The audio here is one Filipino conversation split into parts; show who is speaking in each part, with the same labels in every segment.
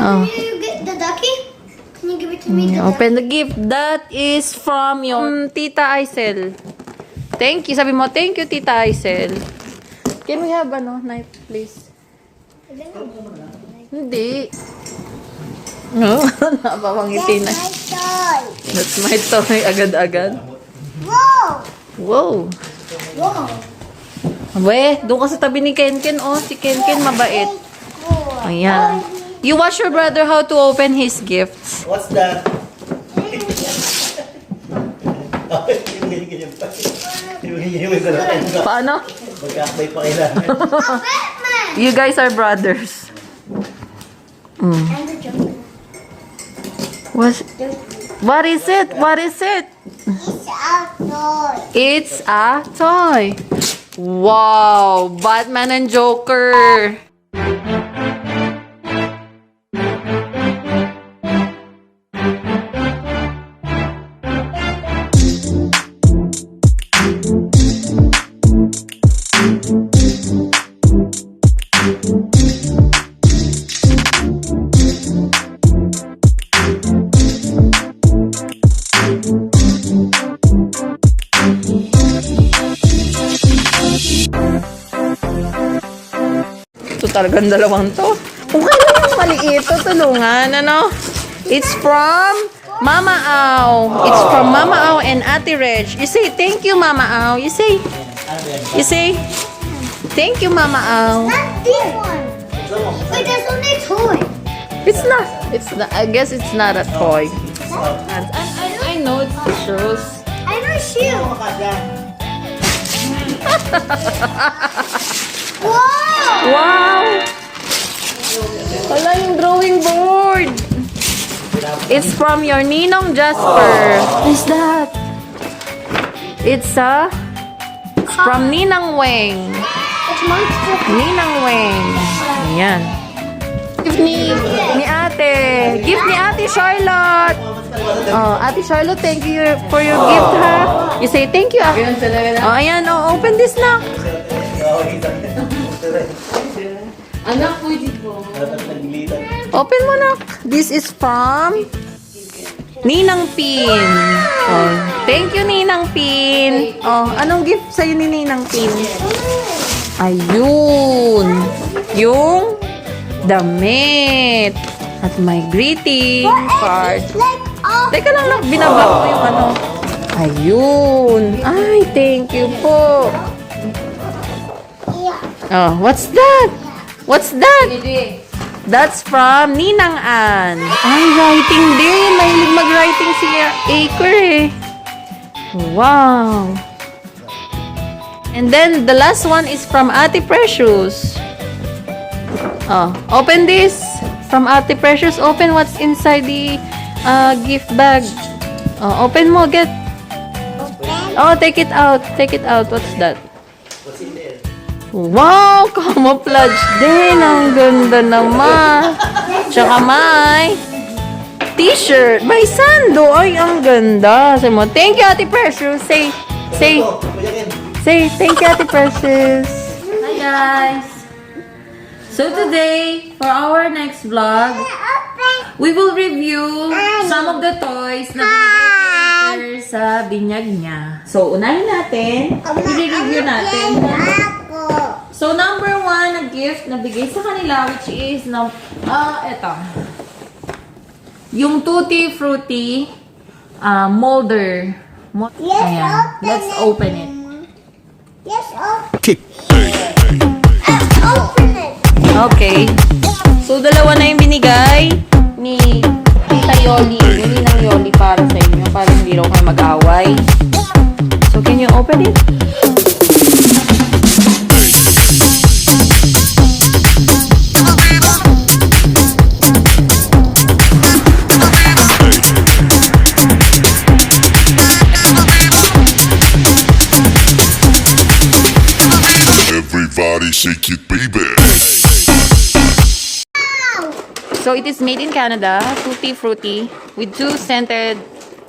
Speaker 1: Oh.
Speaker 2: Can you get the ducky? Can you give it to me?
Speaker 1: Open the gift. That is from your Tita Aisel. Thank you. Sabi mo, thank you, Tita Aisel. Can we have knife, please? Hindi. No, napapangiti na. That's my toy. Agad-agad.
Speaker 2: Whoa!
Speaker 1: Wow.
Speaker 2: Whoa!
Speaker 1: We, doon ka sa tabi ni Kenken. Oh, si Kenken mabait. Ayan. You watch your brother how to open his gifts.
Speaker 3: What's that?
Speaker 1: Paano?
Speaker 3: Magkakabay pa kailangan.
Speaker 2: Batman!
Speaker 1: You guys are brothers.
Speaker 2: And the Joker.
Speaker 1: What is it? What is it?
Speaker 2: It's outdoors.
Speaker 1: It's a toy. Wow, Batman and Joker. Ito talagang dalawang to. Kung kaya yung maliit, tulungan, ano? It's from Mama Au. It's from Mama Au and Ate Reg. You say, thank you, Mama Au. You say, thank you, Mama Au.
Speaker 2: Not this one. Wait, that's only a toy.
Speaker 1: It's not. I guess it's not a toy. I know it's the shoes.
Speaker 2: I know shoe. Whoa!
Speaker 1: Wow! Wala yung drawing board. It's from your Ninong Jasper. What is that? It's from Ninang Weng.
Speaker 2: It's monster.
Speaker 1: Ninang Weng. Ayan. Gift ni ate. Gift ni Ate Charlotte. Oh, Ate Charlotte, thank you for your gift, ha? You say thank you. Oh, ayan. Oh, open this na. Anak, pwede po. Open mo na. This is from Ninang Pin. Oh, thank you, Ninang Pin. Oh, anong gift sa'yo ni Ninang Pin? Ayun. Yung damit. At my greeting card. Teka lang, binaba ko yung ano. Ayun. Ay, thank you po. Oh, what's that? What's that? That's from Ninang Ann. Ay, writing din. Mahilig mag-writing si Acre eh. Wow. And then, the last one is from Ate Precious. Oh, open this. From Ate Precious, open what's inside the gift bag. Oh, open mo, get. Oh, take it out. Take it out. What's that?
Speaker 3: What's in there?
Speaker 1: Wow, camouflage din. Ang ganda naman. Tsaka may t-shirt. May sando. Ay, ang ganda. Sabi mo, thank you, Ate Precious. Say, thank you, Ate Precious. Hi, guys. So today, for our next vlog, we will review some of the toys na binigay kay sa binyag niya. So, unahin natin. I-review natin. So, number 1 na gift na bigay sa kanila, which is, eto. Yung Tutti Frutti molder. Ayan. Let's open it.
Speaker 2: Yes, open it.
Speaker 1: Okay. So, dalawa na yung binigay ni Tita Yoli. Yung Ninang Yoli para sa inyo. Para hindi raw kayo mag-away. So, can you open it?
Speaker 4: Everybody shake it, baby.
Speaker 1: So, it is made in Canada. Tutti Frutti. With 2 scented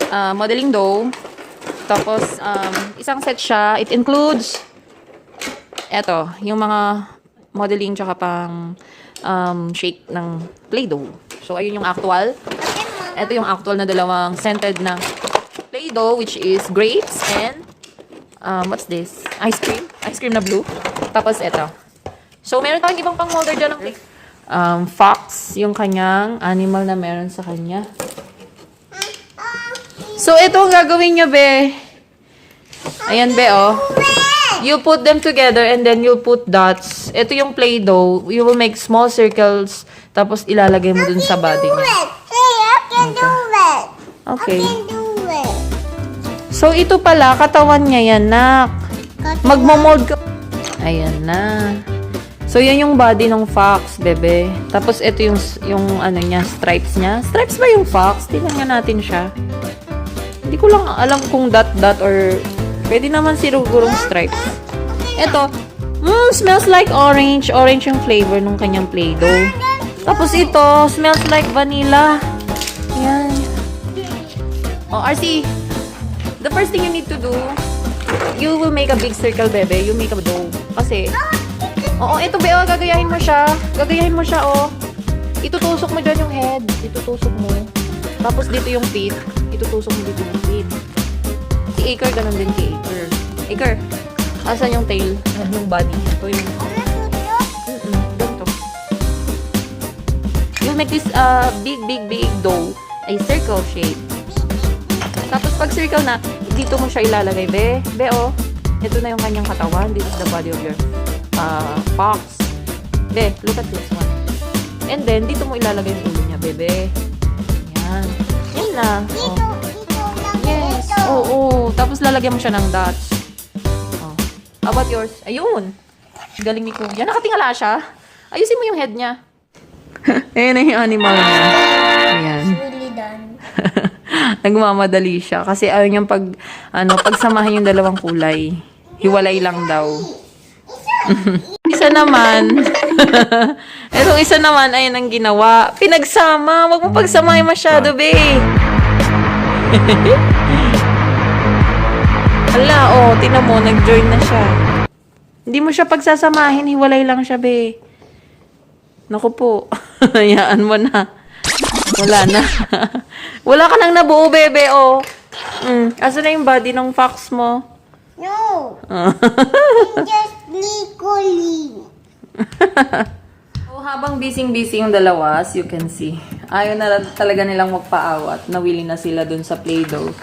Speaker 1: modeling dough. Tapos, isang set siya. It includes eto, yung mga modeling tsaka pang shake ng Play-Doh. So, ayun yung actual. Ito yung actual na dalawang scented na Play-Doh, which is grapes and, what's this? Ice cream. Ice cream na blue. Tapos, ito. So, meron tayong ibang pang molder dyan ng Fox, yung kanyang animal na meron sa kanya. So, ito ang gagawin nyo, be. Ayan, be, oh. You put them together and then you put dots. Ito yung Play-Doh. You will make small circles, tapos ilalagay mo dun sa body niya.
Speaker 2: Hey, I can do it.
Speaker 1: Okay.
Speaker 2: I can do it.
Speaker 1: So, ito pala, katawan niya yan, nak. Magmamold ka. Ayan na. So, yan yung body ng fox, bebe. Tapos, ito yung ano niya, stripes niya. Stripes ba yung fox? Tingnan nga natin siya. Hindi ko lang alam kung dot or pwede naman sigurong stripes. Ito, smells like orange. Orange yung flavor ng kanyang Play-Doh. Tapos ito, smells like vanilla. Ayan. Oh, RC, the first thing you need to do, you will make a big circle, bebe. You make a dough. Kasi, oo, ito, be, oh, gagayahin mo siya. Gagayahin mo siya, oh. Itutusok mo dyan yung head. Itutusok mo. Tapos dito yung feet. Itutusok mo dito yung feet. Si Acre, ganun din kay Acre. Acre, asan yung tail? Yung body. Ito yung... ganito. You'll make this big dough. A circle shape. Tapos pag circle na, dito mo siya ilalagay, be. Be, oh. Ito na yung kanyang katawan. This is the body of your fox. Be, look at this one. And then, dito mo ilalagay yung ulo niya, bebe. Yan. Yan na. Oh. Yes. Oo. Tapos lalagyan mo siya ng dots. Oh. How about yours? Ayun. Galing ni Kuya. Nakatingala siya. Ayusin mo yung head niya. Ayan na yung animal niya. Ayan.
Speaker 2: Really done.
Speaker 1: Nagmamadali siya. Kasi ayaw niyang pagsamahin yung dalawang kulay. Hiwalay lang daw. Isa naman. Itong isa naman, ayun ang ginawa. Pinagsama. Huwag mo pagsamahin masyado, be. Ala, oh, tinan mo, nag-join na siya. Hindi mo siya pagsasamahin, hiwalay lang siya, be. Naku po. Hayaan mo na. Wala na. Wala ka nang nabuo, bebe, oh. Asa na yung body ng fox mo?
Speaker 2: No. Just legally.
Speaker 1: So, habang busy-busy yung dalawa, as you can see, ayaw na talaga nilang magpaawat. Nawili na sila dun sa Play-Doh.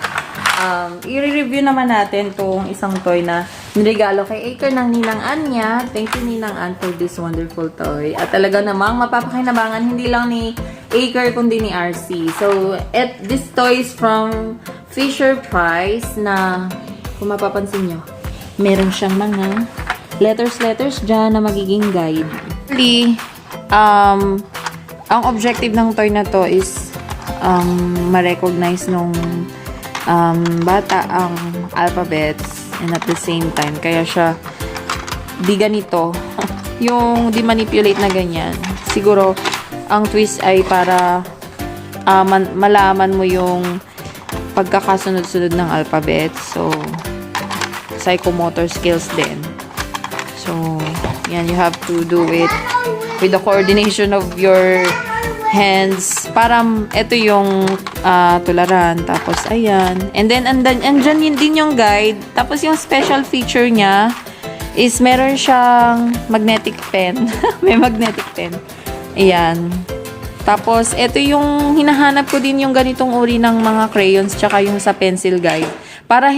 Speaker 1: I-review naman natin tong isang toy na niregalo kay Acre ng Ninang Anya. Thank you, Ninang Ann, for this wonderful toy. At talaga namang mapapakinabangan hindi lang ni Acre kundi ni RC. So, this toy is from Fisher-Price na, kung mapapansin nyo, meron siyang mga letters dyan na magiging guide. Actually, ang objective ng toy na to is ma-recognize nung bata ang alphabets and at the same time, kaya siya di ganito. Yung di manipulate na ganyan. Siguro, ang twist ay para malaman mo yung pagkakasunod-sunod ng alphabets. So, psychomotor skills din. So, yan, you have to do it with the coordination of your hands. Para ito yung tularan. Tapos, ayan. And then, andyan din yung guide. Tapos, yung special feature niya is meron siyang magnetic pen. May magnetic pen. Ayan. Tapos, ito yung hinahanap ko din yung ganitong uri ng mga crayons tsaka yung sa pencil guide. Para,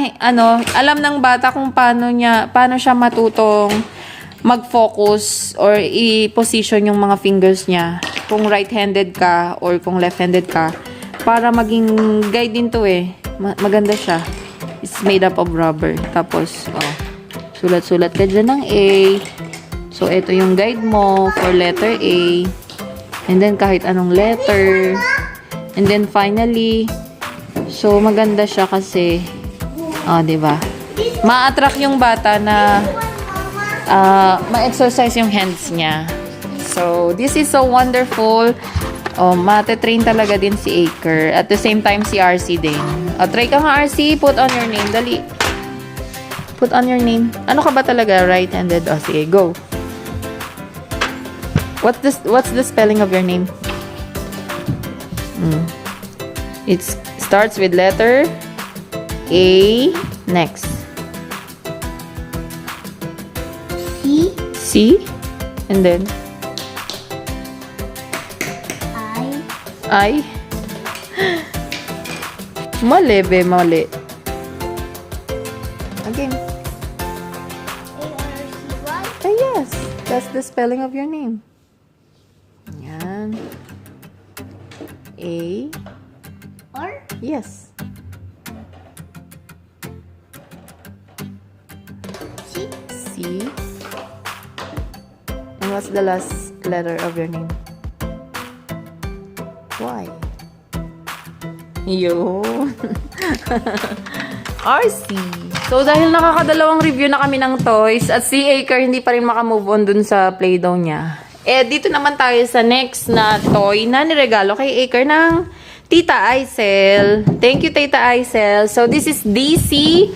Speaker 1: alam ng bata kung paano siya matutong mag-focus or i-position yung mga fingers niya. Kung right-handed ka or kung left-handed ka. Para maging guide din to eh. Maganda siya. It's made up of rubber. Tapos, sulat-sulat ka dyan ng A. So, ito yung guide mo for letter A. And then, kahit anong letter. And then, finally, so, maganda siya kasi, diba? Ma-attract yung bata na ma-exercise yung hands niya. So, this is so wonderful. Mate-train talaga din si Acre. At the same time, si RC din. Try ka nga, RC. Put on your name. Dali. Put on your name. Ano ka ba talaga? Right-handed? Sige, go. What's the spelling of your name? It starts with letter A. Next.
Speaker 2: C.
Speaker 1: C. And then I. Mali, be, mali. Again.
Speaker 2: A-R-C-Y.
Speaker 1: Ah, yes. That's the spelling of your name. Yan. A.
Speaker 2: Or
Speaker 1: Yes.
Speaker 2: C.
Speaker 1: C. And what's the last letter of your name? Y. Yun. RC. So, dahil nakakadalawang review na kami ng toys at si Aker hindi pa rin makamove on dun sa Play-Doh niya. Eh, dito naman tayo sa next na toy na niregalo kay Aker ng Tita Aisel. Thank you, Tita Aisel. So, this is DC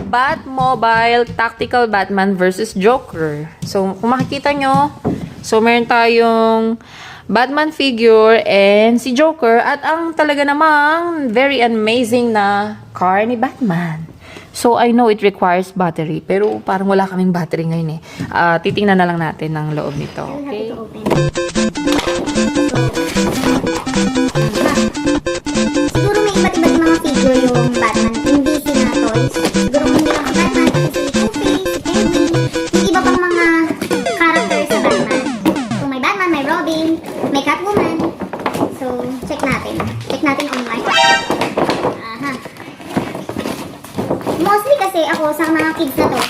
Speaker 1: Batmobile Tactical Batman versus Joker. So, kung makikita nyo, so meron tayong Batman figure and si Joker at ang talaga namang very amazing na car ni Batman. So, I know it requires battery, pero parang wala kaming battery ngayon eh. Titingnan na lang natin ng loob nito. Okay?
Speaker 2: Siguro may iba't iba't mga figure yung Batman. Hindi sila toys. Siguro hindi lang ang Batman, kasi si Two-Face, si Penguin, yung iba pang mga characters sa Batman. So may Batman, may Robin, may Catwoman. So, check natin. Check natin online. Aha. Mostly kasi ako sa mga kids na to,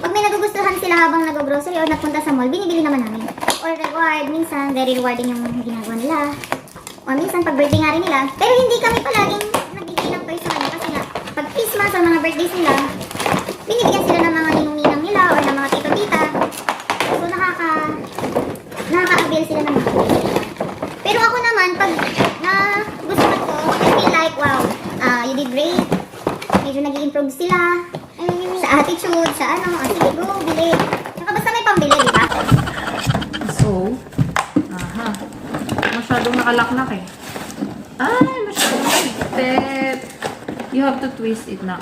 Speaker 2: pag may nagugustuhan sila habang nag-grocery or nagpunta sa mall, binibili naman namin. Or reward, minsan very rewarding yung ginagawa nila. O minsan pag birthday nga rin nila. Pero hindi kami palaging nagbibigay ng toys sa kanila kasi nga pag Christmas or mga birthdays nila, binibigyan sila ng mga ninong-ninang nila or ng mga tito-tita. So nakaka-avail sila ng mga toys. Pero ako naman, pag nagustuhan ko, I feel like, wow, you did great. Medyo nag-i-improve sila sa attitude, sa ano, sige go, bili. Saka basta may pambili, di ba?
Speaker 1: So, masyadong nakalaknak eh. Ay, masyadong mahigpit. You have to twist it na.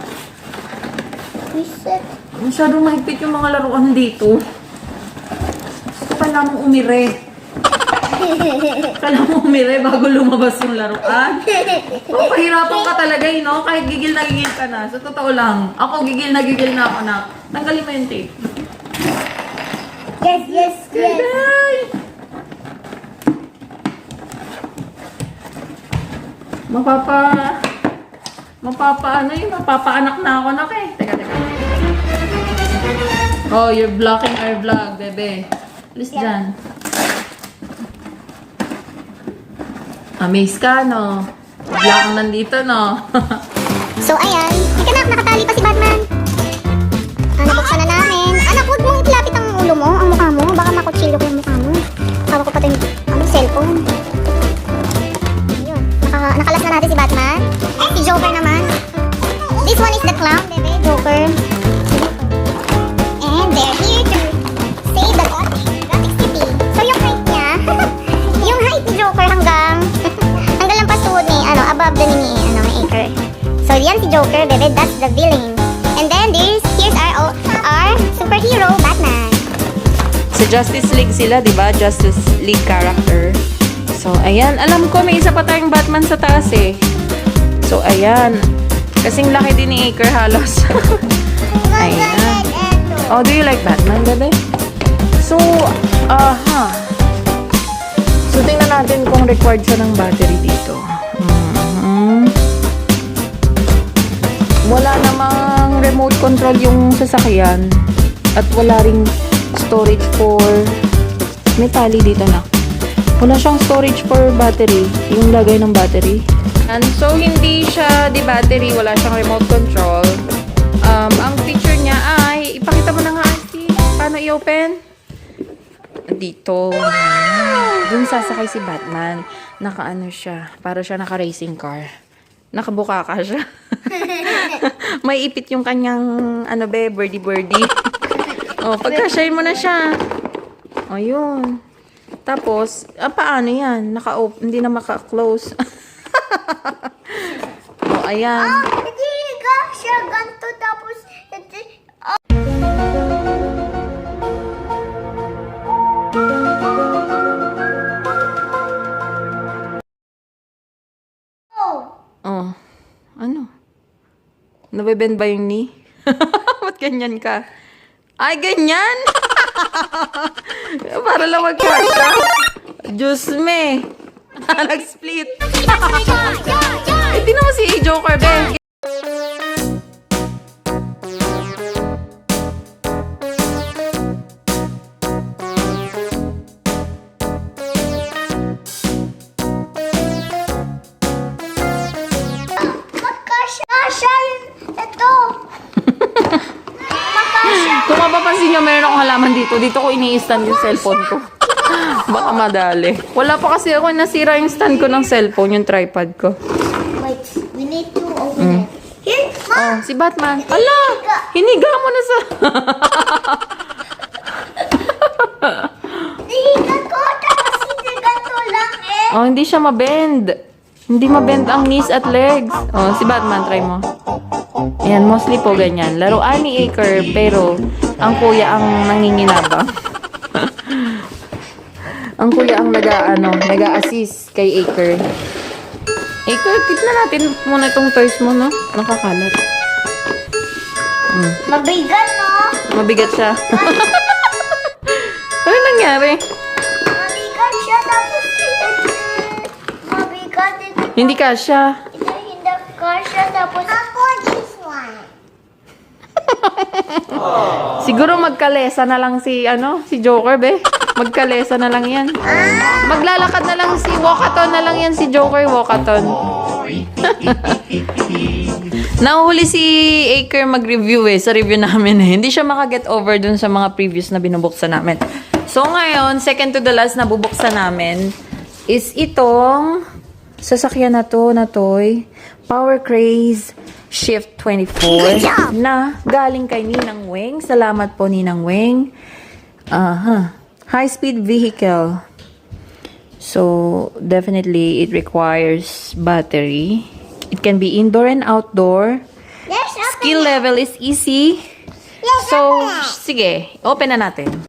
Speaker 2: Twist it.
Speaker 1: Masyadong mahigpit yung mga laruan dito. Kailangan mo umire. Kailangan mo umire bago lumabas yung laruan. Pahirapan ka talaga eh, no? Kahit gigil na gigil ka na. Sa totoo lang, ako gigil na ako na. Tanggalin mo yung tape.
Speaker 2: Yes, yes, yes.
Speaker 1: Ay! Mapapaanak na ako na eh. Teka. Oh, you're blocking our vlog, bebe. Alis dyan. Amaze ka, no? Vlog ang nandito, no?
Speaker 2: So, ayan. Ika na, nakatali pa si Batman. Nabuksan na namin. Anak, huwag mong ilapit ang ulo mo, ang mukha mo. Baka makutsilyo ko yung mukha mo. Hawak ko pa ito yung cellphone. Ayun. Nakalas na natin si Batman. Si Joker naman. This one is the clown, bebe. Joker. And they're here to save the Gotham City. So, yung height niya, yung height ni Joker hanggang lang pasuod ni, above the ni, Aker. So, yan si Joker, bebe. That's the villain. And then, here's our superhero, Batman.
Speaker 1: Sa Justice League sila, di ba? Justice League character. So, ayan. Alam ko, may isa pa tayong Batman sa taas eh. So, ayan. Kasing laki din ni Aker halos. Ayan. Oh, do you like Batman, bebe? So, So, tingnan natin kung required siya ng battery dito. Wala namang remote control yung sasakyan. At wala ring storage for... May tali dito na. Wala siyang storage for battery. Yung lagay ng battery. And so, hindi siya di-battery. Wala siyang remote control. Ang feature niya ay... Ipakita mo na nga, Auntie. Paano i-open? Dito. Dun sasakay si Batman. Naka-ano siya. Para siya naka-racing car. Nakabuka ka siya. May ipit yung kanyang, birdie. Oh, pagka-share mo na siya. Oh, yun. Tapos, paano yan? Hindi na maka-close. Oh, ayan.
Speaker 2: Hindi ka siya ganito tapos
Speaker 1: Oh. Ano? Nabebend ba yung knee? Ba't ganyan ka? Ay, ganyan! Para lang magkasya. Diyos me. Nag-split. Eh, tinan mo si Joker, be.
Speaker 2: magkasya ito. Magkasya.
Speaker 1: Kung mapapansin nyo, meron akong halaman dito. Dito ko ini-stand yung cellphone ko. Baka madali. Wala pa kasi ako nasira yung stand ko ng cellphone, yung tripod ko.
Speaker 2: Wait, we need to open it. Here,
Speaker 1: Oh, si Batman. Ala! Hiniga mo na sa...
Speaker 2: Hihiga ko, tapos hindi ganito lang eh.
Speaker 1: Oh, hindi siya mabend. Hindi mabend ang knees at legs. Oh, si Batman, try mo. Ayan, mostly po ganyan. Laruan ni Aker, pero ang kuya ang nanginginabang. Ang kuya ang nag-a-assist kay Aker. Aker, keep na natin muna itong toys mo, no? Nakakalat.
Speaker 2: Mabigat, no?
Speaker 1: Mabigat siya. Ano nangyari?
Speaker 2: Mabigat siya, tapos mabigat ito.
Speaker 1: Hindi kasya.
Speaker 2: Ito hindi kasya, tapos ako this one.
Speaker 1: Siguro magkalesa na lang si Joker, be. Magkalesa na lang yan. Maglalakad na lang walkathon na lang yan si Joker, walkathon. Nahuhuli si Aker mag-review sa review namin eh. Hindi siya makaget over dun sa mga previous na binubuksan namin. So ngayon, second to the last na bubuksan namin is itong sasakyan na toy. Power Craze Shift 24 na galing kay Ninang Weng. Salamat po, Ninang Weng. High-speed vehicle. So, definitely, it requires battery. It can be indoor and outdoor.
Speaker 2: Yes,
Speaker 1: Skill level is easy. So, sige, open na natin.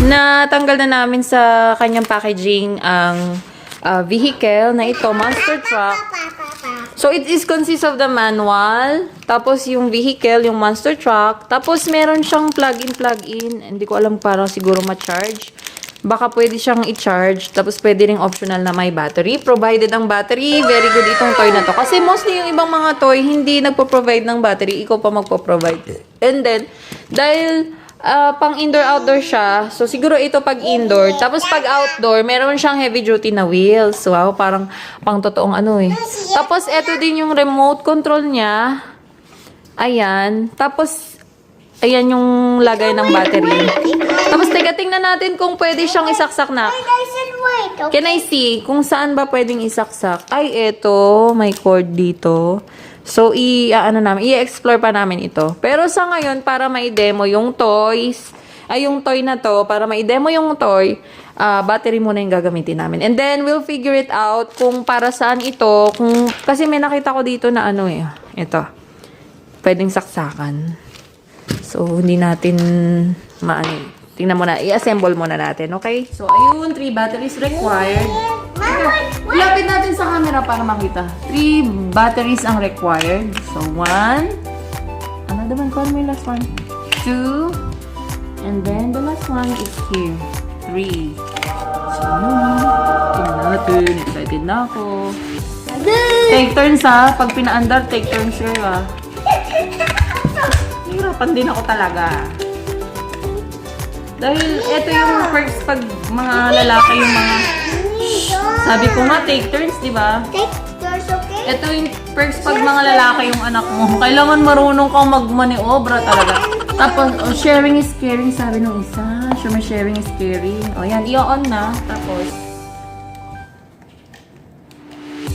Speaker 1: Natanggal na namin sa kanyang packaging ang vehicle na ito, monster truck. So, it is consists of the manual, tapos yung vehicle, yung monster truck, tapos meron siyang plug-in. Hindi ko alam, parang siguro ma-charge. Baka pwede siyang i-charge, tapos pwede ring optional na may battery. Provided ang battery, very good itong toy na to. Kasi mostly yung ibang mga toy, hindi nagpo-provide ng battery, ikaw pa magpo-provide. And then, dahil pang indoor-outdoor siya. So, siguro ito pag indoor. Tapos, pag outdoor, meron siyang heavy-duty na wheels. Wow, parang pang totoong Tapos, ito din yung remote control niya. Ayan. Tapos, ayan yung lagay ng battery. Tapos, tingnan natin kung pwede siyang isaksak na. Can I see kung saan ba pwedeng isaksak? Ay, ito. May cord dito. So, i-explore pa namin ito. Pero sa ngayon, para ma-demo yung toys, yung toy na to, para ma-demo yung toy, battery muna yung gagamitin namin. And then, we'll figure it out kung para saan ito. Kasi may nakita ko dito na ito. Pwedeng saksakan. So, hindi natin tingnan muna. I-assemble muna natin, okay? So, ayun, 3 batteries required. Ilapit natin sa camera para makita. 3 batteries ang required. So, 1. Ano naman? Paano may last one? 2. And then, the last one is here. 3. So, tingnan natin. Excited na ako. Take turns ha. Pag pina-under, take turns kayo ha. Hirapan din ako talaga. Dahil ito yung perks pag mga lalaki yung mga... Sabi ko nga, take turns, di ba?
Speaker 2: Take yours, okay?
Speaker 1: Ito yung perks pag mga lalaki yung anak mo. Kailangan marunong kang magmaniobra talaga. Tapos, sharing is caring, sabi nung isa. Customer sharing is caring. O yan, i-on na. Tapos,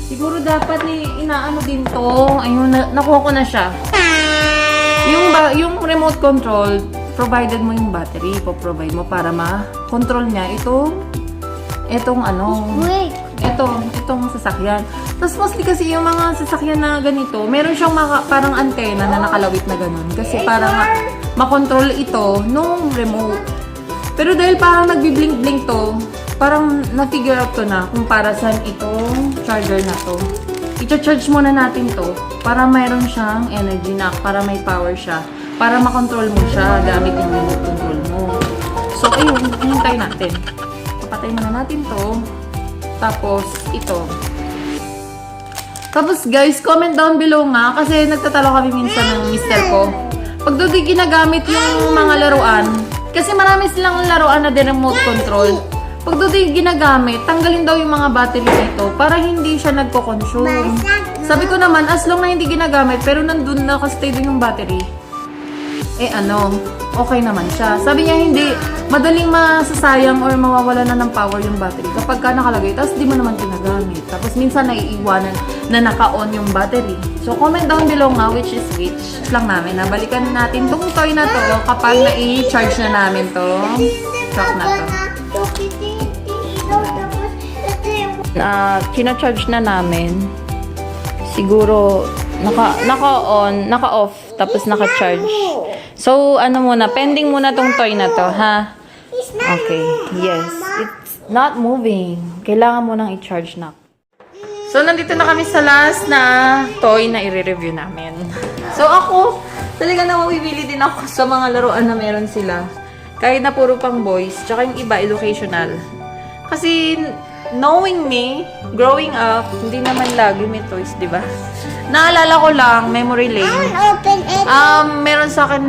Speaker 1: siguro dapat inaano din to. Ayun, nakuha ko na siya. Yung remote control, provided mo yung battery, provide mo para ma-control niya itong sasakyan. Tapos mostly kasi yung mga sasakyan na ganito, meron siyang parang antena na nakalawit na ganun. Kasi para makontrol ito nung remote. Pero dahil parang nagbi-blink-blink to, parang na-figure out ko na kung para saan itong charger na to. I-charge muna natin to para mayroon siyang energy na, para may power siya. Para makontrol mo siya gamit yung remote control mo. So, ayun, hintay natin. Papatay muna natin to. Tapos, ito. Tapos, guys, comment down below nga kasi nagtatalo kami minsan ng mister ko. Pag doon di ginagamit yung mga laruan, kasi marami silang laruan na din remote control. Pag doon di ginagamit, tanggalin daw yung mga battery nito para hindi siya nagko-consume. Sabi ko naman, as long na hindi ginagamit, pero nandun na kasi doon yung battery, okay naman siya. Sabi niya hindi, madaling masasayang or mawawala na ng power yung battery kapag ka nakalagay, tapos di mo naman ginagamit. Tapos minsan naiiwanan na naka-on yung battery. So comment down below nga which is which lang namin. Nabalikan natin tong toy na to kapag na-i-charge na namin to. Shock na to. Kina-charge na namin. Siguro naka-on, naka-off, tapos naka-charge. So, pending muna tong toy na to, ha? Okay, yes. It's not moving. Kailangan mo nang i-charge na. So, nandito na kami sa last na toy na i-review namin. So, ako, talaga na mawibili din ako sa mga laruan na meron sila. Kahit na puro pang boys, tsaka yung iba, educational. Kasi, knowing me, growing up, hindi naman lagi may toys, di ba? Naalala ko lang, memory lane. Meron sa akin,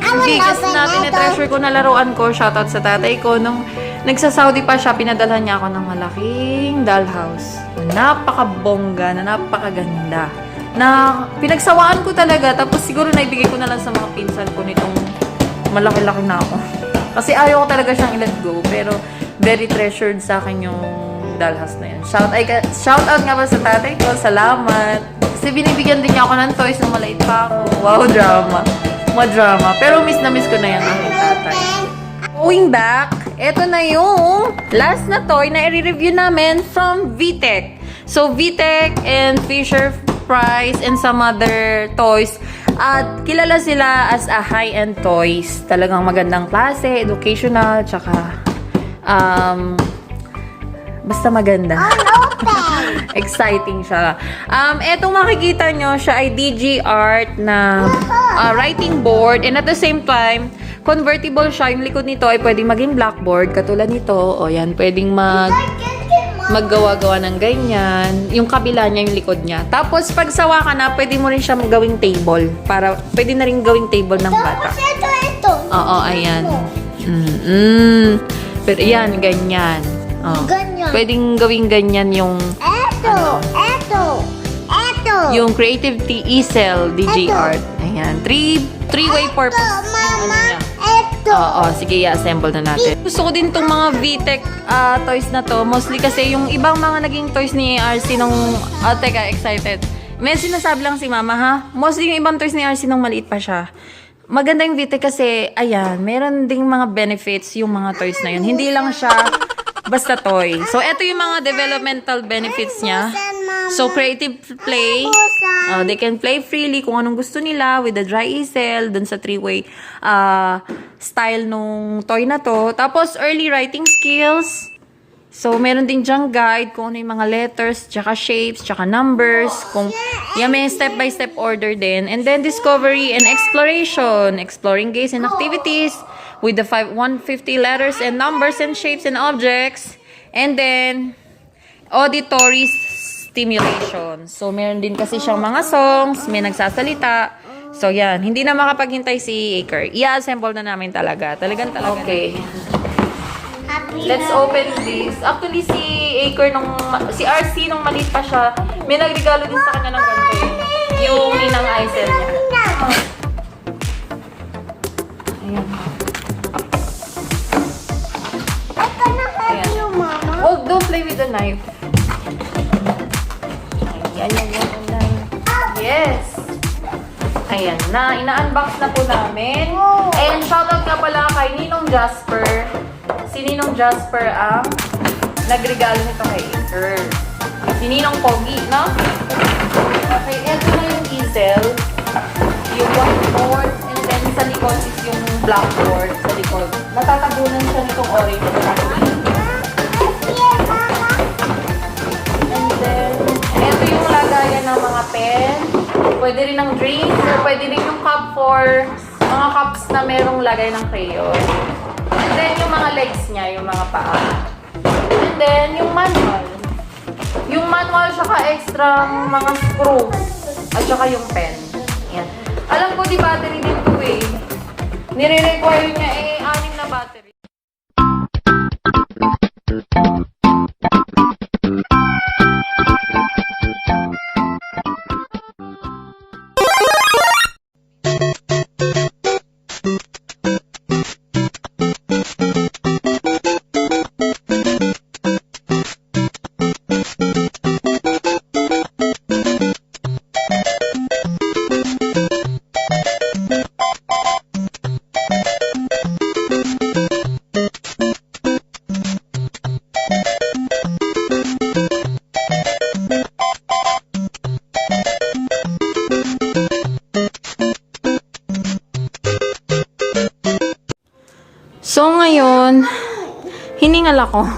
Speaker 1: yung biggest na tinetreasure ko na laruan ko, shoutout sa tatay ko, nung nagsa-Saudi pa siya, pinadalhan niya ako ng malaking dollhouse. Napakabongga, na napakaganda. Na pinagsawaan ko talaga, tapos siguro naibigay ko na lang sa mga pinsan ko nitong malaki-laki na ako. Kasi ayaw ko talaga siyang i-let go, pero very treasured sa akin yung dollhouse na yun. Shoutout nga ba sa tatay ko, salamat. Kasi binibigyan din niya ako ng toys nung maliit pa ako. Wow, drama. Drama. Pero miss na miss ko na yan aking tatay. Going back, eto na yung last na toy na i-review namin from VTech. So, VTech and Fisher-Price and some other toys. At kilala sila as a high-end toys. Talagang magandang klase, educational, tsaka basta maganda. Exciting siya. Etong makikita nyo, siya ay DG Art na writing board. And at the same time, convertible siya. Yung likod nito ay pwedeng maging blackboard. Katulad nito. O yan, pwedeng maggawa-gawa ng ganyan. Yung kabila niya, yung likod niya. Tapos, pag sawa ka na, pwede mo rin siya gawing table. Pwede na rin gawing table ng bata.
Speaker 2: Ito.
Speaker 1: Oo, ayan. Pero yan, ganyan. Oh.
Speaker 2: Ganyan.
Speaker 1: Pwedeng gawing ganyan yung
Speaker 2: Ito.
Speaker 1: yung Creativity easel DG Art. Ayan. Three-way purpose. Yung niya.
Speaker 2: Ito.
Speaker 1: Oo, sige, i-assemble na natin. Gusto ko din tong mga VTech toys na to. Mostly kasi yung ibang mga naging toys ni RC nung... teka, excited. May sinasabi lang si Mama, ha? Mostly yung ibang toys ni RC nung maliit pa siya. Maganda yung VTech kasi, ayan, meron ding mga benefits yung mga toys na yun. Hindi lang siya basta toy. So, eto yung mga developmental benefits niya. So, creative play. They can play freely kung anong gusto nila with the dry easel, dun sa three-way style nung toy na to. Tapos, early writing skills. So, meron din dyang guide kung ano yung mga letters, tsaka shapes, tsaka numbers. May step-by-step order din. And then, discovery and exploration. Exploring games and activities with the 150 letters and numbers and shapes and objects. And then, auditory stimulation. So, meron din kasi siyang mga songs, may nagsasalita. So, yan. Hindi na makapaghintay si Aker. I-assemble na namin talaga. Talaga. Okay. Let's open this. Actually, si RC nung maliit pa siya, may nagregalo din sa kanya ng ganito eh. Yung ninang Aisel niya. Ayan. knife. Ayan, yan. Yes! Ayan na. Ina-unbox na po namin. And shoutout nga pala kay Ninong Jasper. Si Ninong Jasper ang nagregalo nito kay Aker. Si Ninong Pogi, no? Okay, eto na yung easel. Yung whiteboard. And then sa likod is yung blackboard. Sa likod. Natatabunan siya nitong orange. And then, eto yung lagayan ng mga pen. Pwede rin ng drinks, or pwede rin yung cup for mga cups na merong lagay ng crayon. And then, yung mga legs niya, yung mga paa. And then, yung manual. Yung manual, saka extra mga screw. At saka yung pen. Yan. Alam ko, di battery din to eh. Nire-require niya 6 na battery. So, ngayon, hiningal ako.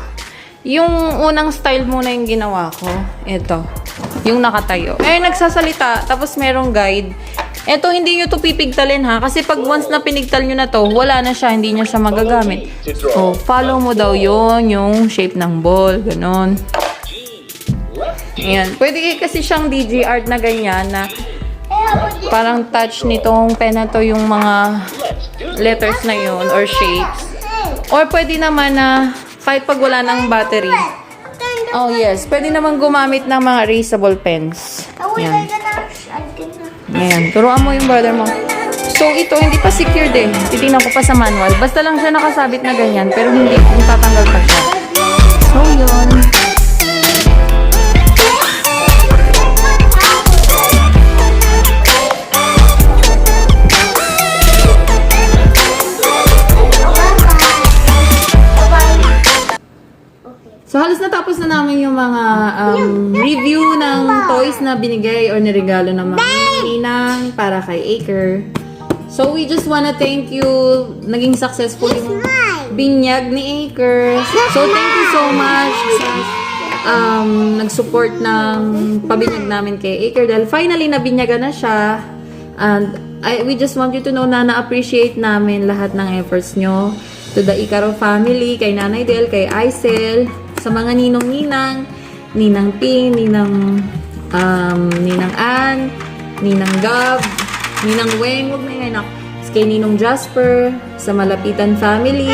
Speaker 1: Yung unang style muna yung ginawa ko. Ito. Yung nakatayo. Eh, nagsasalita. Tapos merong guide. Ito, hindi nyo to pipigtalin ha. Kasi pag once na pinigtal nyo na to, wala na siya. Hindi nyo siya magagamit. So, follow mo daw yon yung shape ng ball. Ganon. Ayan. Pwede kasi siyang DJ art na ganyan na parang touch nitong pen na to yung mga letters na yun or shapes. Or pwede naman na kahit pag wala ng battery. Oh yes, pwede naman gumamit ng mga erasable pens. Yan. Ayan, turuan mo yung brother mo. So ito, hindi pa secured eh. Titingnan ko pa sa manual. Basta lang siya nakasabit na ganyan, pero hindi tatanggal pa siya. So yun. So, halos natapos na namin yung mga review ng toys na binigay or niregalo ng mga ninang para kay Aker. So, we just wanna thank you. Naging successful yung binyag ni Aker. So, thank you so much sa nag-support ng pabinyag namin kay Aker. Dahil finally, nabinyagan na siya. And we just want you to know na na-appreciate namin lahat ng efforts nyo. To the Icaro family, kay Nanay Del, kay Aisel, sa mga ninong-ninang, Ninang Ping, Ninang Ann, Ninang Gab, Ninang Weng, huwag na yun, anak. Kay Ninong Jasper, sa Malapitan family,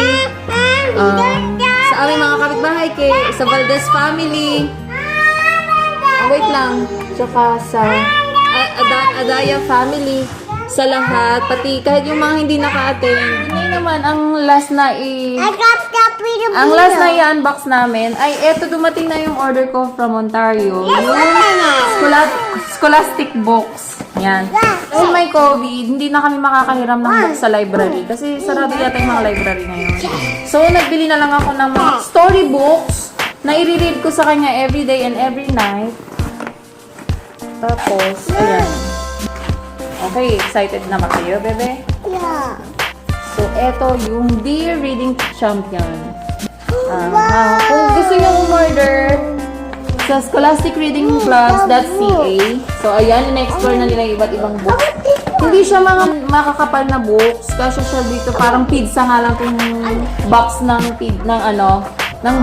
Speaker 1: sa aming mga kapitbahay, sa Valdez family, wait lang, tsaka sa Adaya family, sa lahat, pati kahit yung mga hindi naka-attend. Hindi naman, ang last na i-unbox namin ay eto, dumating na yung order ko from Ontario. Yung Scholastic books. Yan. Dahil may COVID, hindi na kami makakahiram ng books sa library kasi sarado yata yung mga library ngayon. So, nagbili na lang ako ng mga storybooks na i-read ko sa kanya every day and every night. Tapos, ayan. Okay, excited na ba kayo, bebe?
Speaker 2: Yeah.
Speaker 1: So, eto yung Dear Reading Champion. Kung gusto nyo umorder sa scholasticreadingclubs.ca. So, ayan, in-explore na nila yung iba't ibang books. Hindi siya mga makakapal na books. Kasi siya dito, parang pizza nga lang yung box ng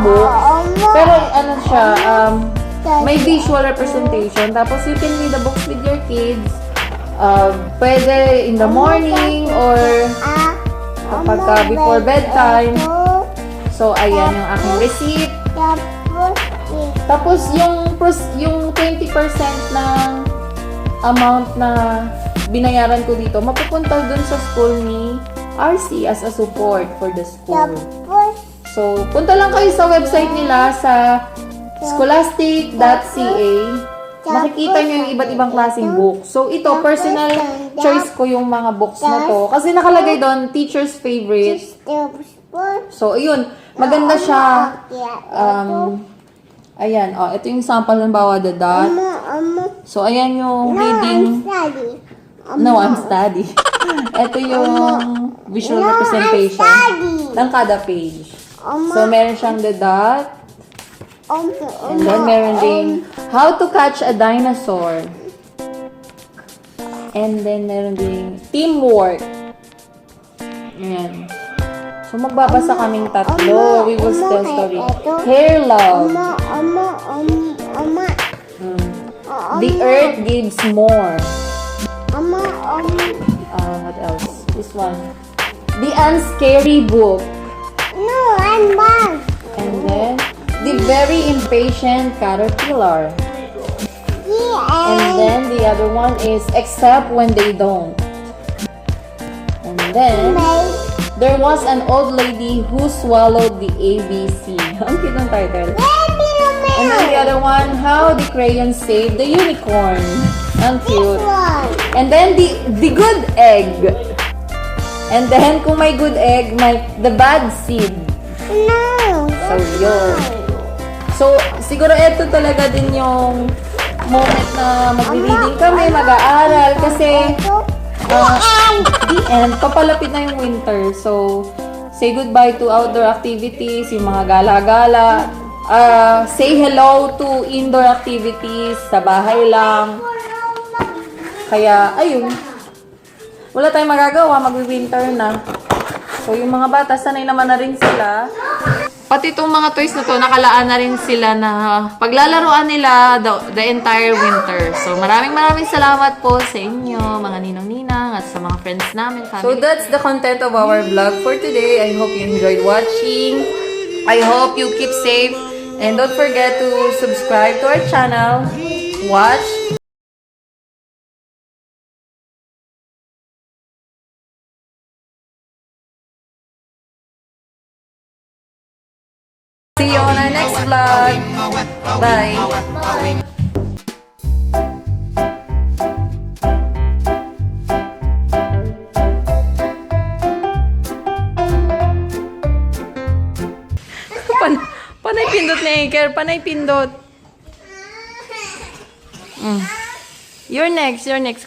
Speaker 1: book. Pero, ano siya, may visual representation. Tapos, you can read the books with your kids. Pwede in the morning or kapag before bedtime. So, ayan yung aking receipt. Tapos, yung 20% ng amount na binayaran ko dito, mapupunta dun sa school ni RC as a support for the school. So, punta lang kayo sa website nila sa Scholastic.ca. Makikita nyo yung iba't ibang klaseng book. So, ito, personal choice ko yung mga books na to. Kasi nakalagay doon, teacher's favorite. So, ayun. Maganda siya. Ayan. Oh, ito yung sample ng bawa the dot. So, ayan yung reading. No, I'm study. Ito yung visual representation ng kada page. So, meron siyang the dot. And then, meron ding how to catch a dinosaur. And then, meron ding teamwork. Ayan. So, magbabasa kaming tatlo. We will tell story. Hair love. The earth gives more. What else? This one. The unscary book. And then, the very impatient caterpillar. And then, the other one is except when they don't. And then, there was an old lady who swallowed the ABC. Ang cute ng title. And then the other one, how the crayon saved the unicorn. Ang cute. And then the good egg. And then kung may good egg, may the bad seed. So yun. So siguro ito talaga din yung moment na mag-reading kami, mag-aaral kasi the end, papalapit na yung winter. So, say goodbye to outdoor activities, yung mga gala-gala. Say hello to indoor activities, sa bahay lang. Kaya, ayun. Wala tayong magagawa, mag-winter na. So, yung mga bata, sanay naman na rin sila. Pati itong mga toys na to, nakalaan na rin sila na paglalaroan nila the entire winter. So, maraming salamat po sa inyo, mga ninong-ninang, at sa mga friends namin, family. So, that's the content of our vlog for today. I hope you enjoyed watching. I hope you keep safe. And don't forget to subscribe to our channel. Watch. See you on our next vlog. Bye. Panay pindot ni Iker. Panay pindot. You're next.